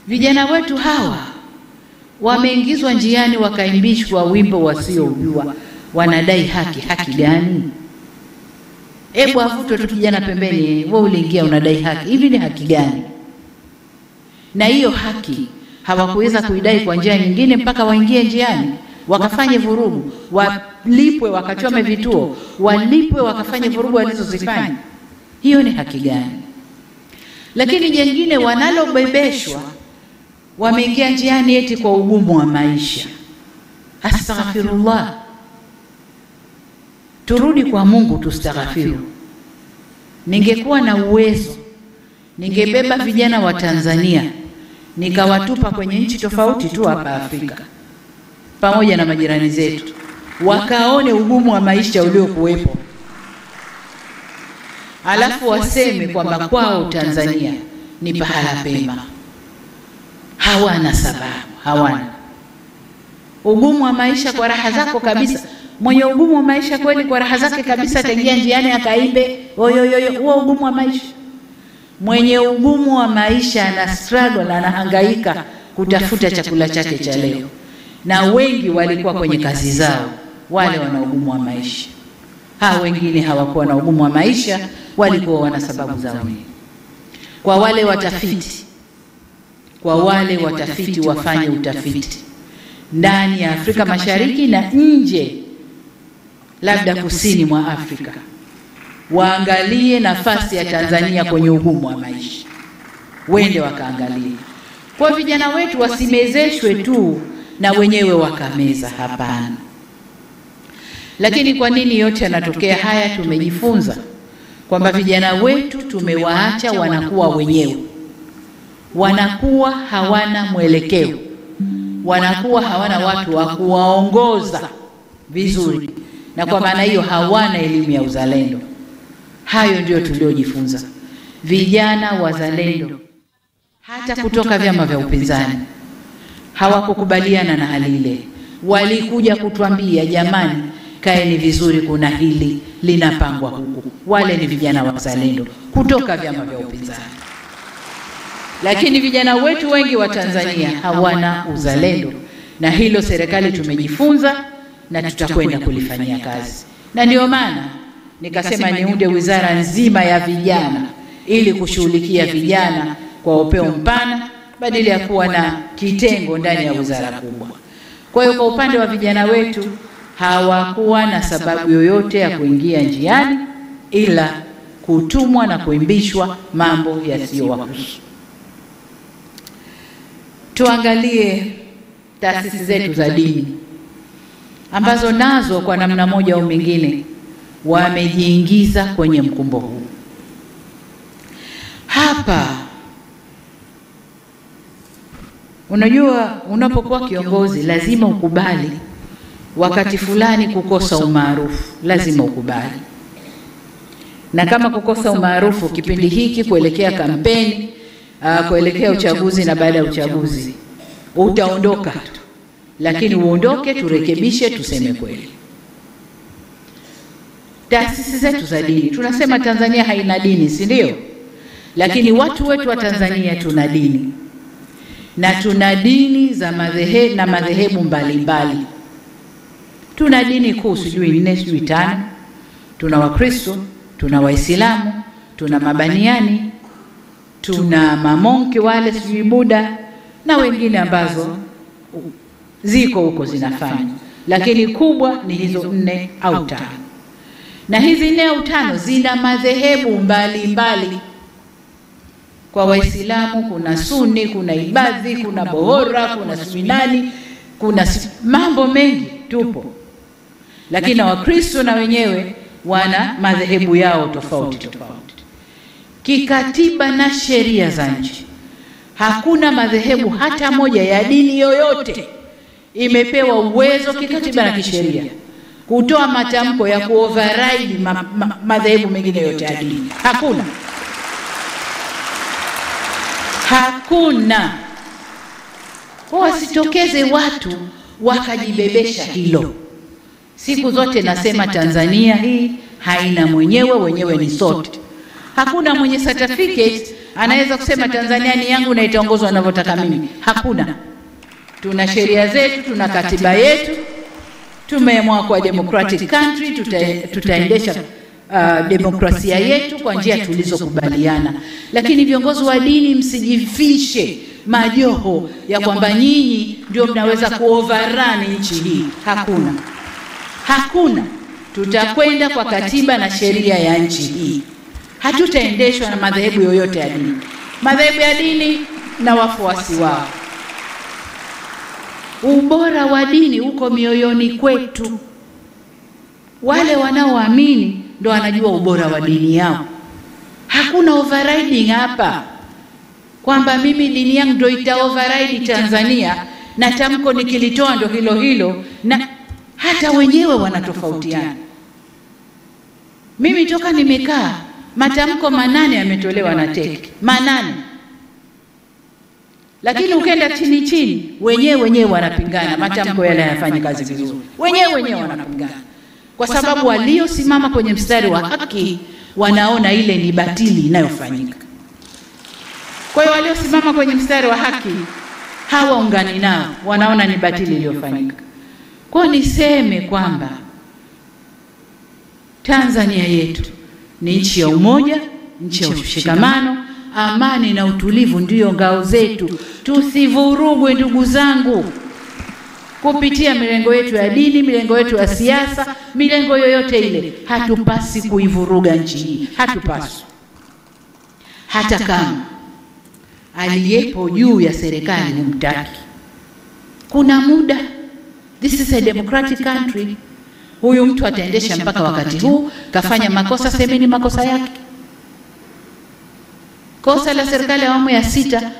Vijana wetu hawa wameingizwa njiani wakaimbishwa wimbo wasiojua, wanadai haki. Haki gani? Hebu avutwe tu kijana pembeni, wewe uliingia unadai haki. Hivi ni haki gani? Na hiyo haki hawakuweza kuidai kwa njia nyingine mpaka waingie njiani, wakafanye vurugu, walipwe, wakachome vituo, walipwe, wakafanye vurugu walizozifanya. Hiyo ni haki gani? Lakini jengine wanalobebeshwa, wameingia njiani eti kwa ugumu wa maisha. Astaghfirullah. Turudi kwa Mungu tustaghfiru. Ningekuwa na uwezo, ningebeba vijana wa Tanzania nikawatupa kwenye nchi tofauti tu hapa Afrika pamoja na majirani zetu, wakaone ugumu wa maisha uliokuwepo, alafu waseme kwamba kwao Tanzania ni pahala pema. Hawana sababu, hawana. Ugumu wa maisha kwa raha zako kabisa. Mwenye ugumu wa maisha kweli kwa raha zake kabisa ataingia njiani akaimbe oyoyoyo, huo ugumu wa maisha. Mwenye ugumu wa maisha ana struggle, anahangaika kutafuta chakula chake cha leo. Na wengi walikuwa kwenye kazi zao, wale wana ugumu wa maisha. Hao wengine hawakuwa na ugumu wa maisha, walikuwa wana sababu zao. Kwa wale watafiti, wafanye utafiti ndani ya Afrika Mashariki na nje, labda kusini mwa Afrika, waangalie nafasi ya Tanzania kwenye ugumu wa maisha. Wende wakaangalie. Kwa vijana wetu wasimezeshwe tu na wenyewe wakameza, hapana. Lakini kwa nini yote yanatokea haya? Tumejifunza kwamba vijana wetu tumewaacha wanakuwa wenyewe, wanakuwa hawana mwelekeo, wanakuwa hawana watu wa kuwaongoza vizuri, na kwa maana hiyo hawana elimu ya uzalendo. Hayo ndio tuliojifunza. Vijana wazalendo hata kutoka vyama vya upinzani hawakukubaliana na hali ile. Walikuja kutuambia, jamani, kaeni vizuri, kuna hili linapangwa huku. Wale ni vijana wazalendo kutoka vyama vya upinzani. Lakini vijana wetu wengi wa Tanzania hawana uzalendo, na hilo serikali tumejifunza na tutakwenda kulifanyia kazi. Na ndio maana nikasema niunde wizara nzima ya vijana ili kushughulikia vijana kwa upeo mpana badala ya kuwa na kitengo ndani ya wizara kubwa. Kwa hiyo kwa upande wa vijana wetu hawakuwa na sababu yoyote ya kuingia njiani ila kutumwa na kuimbishwa mambo yasiyowahusu. Tuangalie taasisi zetu za dini ambazo nazo kwa namna moja au mingine wamejiingiza kwenye mkumbo huu. Hapa unajua, unapokuwa kiongozi lazima ukubali wakati fulani kukosa umaarufu, lazima ukubali. Na kama kukosa umaarufu kipindi hiki kuelekea kampeni, kuelekea uchaguzi na baada ya uchaguzi, utaondoka tu. Lakini uondoke, turekebishe, tuseme kweli. Taasisi zetu za dini, tunasema Tanzania haina dini, si ndio? Lakini watu wetu wa Tanzania tuna dini. Na tuna dini za madhehebu mbalimbali. Tuna dini kuu sijui 4 sijui 5. Tuna Wakristo, tuna Waislamu, tuna Mabaniani, tuna mamonki wale sijui Buddha na wengine ambazo ziko huko zinafanya. Lakini kubwa ni hizo 4 au 5. Na hizi 4 au 5 zina madhehebu mbalimbali. Kwa Waislamu kuna Sunni, kuna Ibadhi, kuna Bohora, kuna Suminani, kuna mambo mengi tupo. Lakini na Wakristo na wenyewe wana madhehebu yao tofauti tofauti. Kikatiba na sheria za nchi, hakuna madhehebu hata moja ya dini yoyote imepewa uwezo kikatiba na kisheria kutoa matamko ya kuoverride madhehebu mengine yote ya dini. Hakuna. Hakuna. Kwa sitokeze watu wakajibebesha hilo. Siku zote nasema Tanzania hii haina mwenyewe, wenyewe ni sote. Hakuna mwenye certificate anaweza kusema Tanzania ni yangu na itaongozwa ninavyotaka mimi. Hakuna. Tuna sheria zetu, tuna katiba yetu. Tumeamua kwa democratic country tutaendesha demokrasia yetu kwa njia tulizokubaliana. Lakini viongozi wa dini, msijifishe majoho ya kwamba nyinyi ndio mnaweza kuoverrun nchi hii. Hakuna. Hakuna. Tutakwenda kwa katiba na sheria ya nchi hii. Hatutaendeshwa na madhehebu yoyote ya dini. Madhehebu ya dini na wafuasi wao. Ubora wa dini uko mioyoni kwetu. Wale wanaoamini ndio wanajua ubora wa dini yao. Hakuna overriding hapa. Kwamba mimi dini yangu ndio ita override Tanzania na tamko nikilitoa ndio hilo hilo, na hata wenyewe wanatofautiana. Mimi toka nimekaa matamko 8 yametolewa na TEC. 8. Lakini ukenda chini wenyewe wanapingana, matamko yale hayafanyi kazi vizuri. Wenyewe wanapingana. Kwa sababu waliosimama kwenye mstari wa haki wanaona ile ni batili inayofanyika. Kwa hiyo waliosimama kwenye mstari wa haki hawaungani nao, wanaona ni batili iliyofanyika. Kwa niseme kwamba Tanzania yetu ni nchi ya umoja, nchi ya ushikamano, amani na utulivu ndio ngao zetu. Tusivurugwe ndugu zangu kupitia milengo yetu ya dini, milengo yetu ya siasa, milengo yoyote ile. Hatupasi kuivuruga nchi hii. Hatupasi. Hata kama aliyepo juu ya serikali humtaki. Kuna muda. This is a democratic country. Huyu mtu ataendesha mpaka wakati huu, kafanya makosa, semeni makosa yake. Kosa la serikali ya awamu ya 6